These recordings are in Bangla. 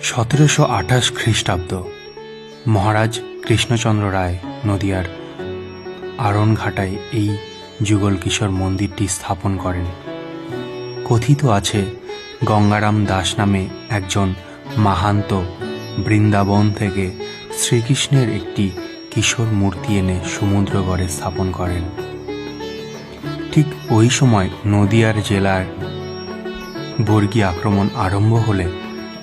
1728 খ্রিস্টাব্দ মহারাজ কৃষ্ণচন্দ্র রায় নদিয়ার আরণঘাটায় এই যুগল কিশোর মন্দিরটি স্থাপন করেন। কথিত আছে গঙ্গারাম দাস নামে একজন মাহান্ত বৃন্দাবন থেকে শ্রীকৃষ্ণের একটি কিশোর মূর্তি এনে সমুদ্রগড়ে স্থাপন করেন। ঠিক ওই সময় নদিয়ার জেলার বর্গী আক্রমণ আরম্ভ হলে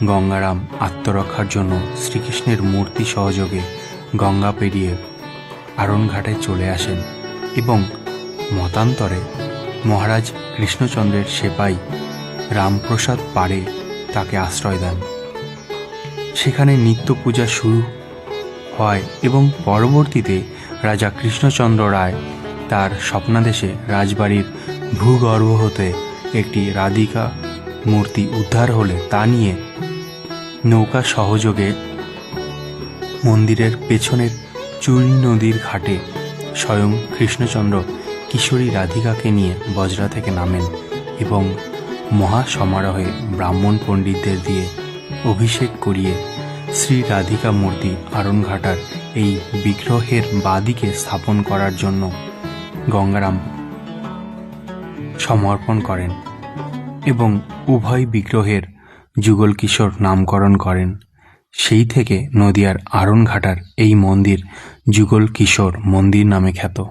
গঙ্গারাম আত্মরক্ষার জন্য শ্রীকৃষ্ণের মূর্তি সহযোগে গঙ্গা পেরিয়ে আরণঘাটায় চলে আসেন এবং মতান্তরে মহারাজ কৃষ্ণচন্দ্রের সেপাই রামপ্রসাদ পাড়ে তাকে আশ্রয় দেন। সেখানে নিত্য পূজা শুরু হয় এবং পরবর্তীতে রাজা কৃষ্ণচন্দ্র রায় তার স্বপ্নাদেশে রাজবাড়ির ভূগর্ভ হতে একটি রাধিকা মূর্তি উদ্ধার হলে তা নিয়ে নৌকা সহযোগে মন্দিরের পেছনের চুরি নদীর ঘাটে স্বয়ং কৃষ্ণচন্দ্র কিশোরী রাধিকাকে নিয়ে বজরা থেকে নামেন এবং মহা সমারোহে ব্রাহ্মণ পণ্ডিতদের দিয়ে অভিষেক করিয়ে শ্রী রাধিকা মূর্তি আরণঘাটার এই বিগ্রহের বাদিকে স্থাপন করার জন্য গঙ্গারাম সমর্পণ করেন এবং উভয় বিগ্রহের যুগল কিশোর নামকরণ করেন। সেই থেকে নদিয়ার আরণঘাটার এই মন্দির যুগল কিশোর মন্দির নামে খ্যাত।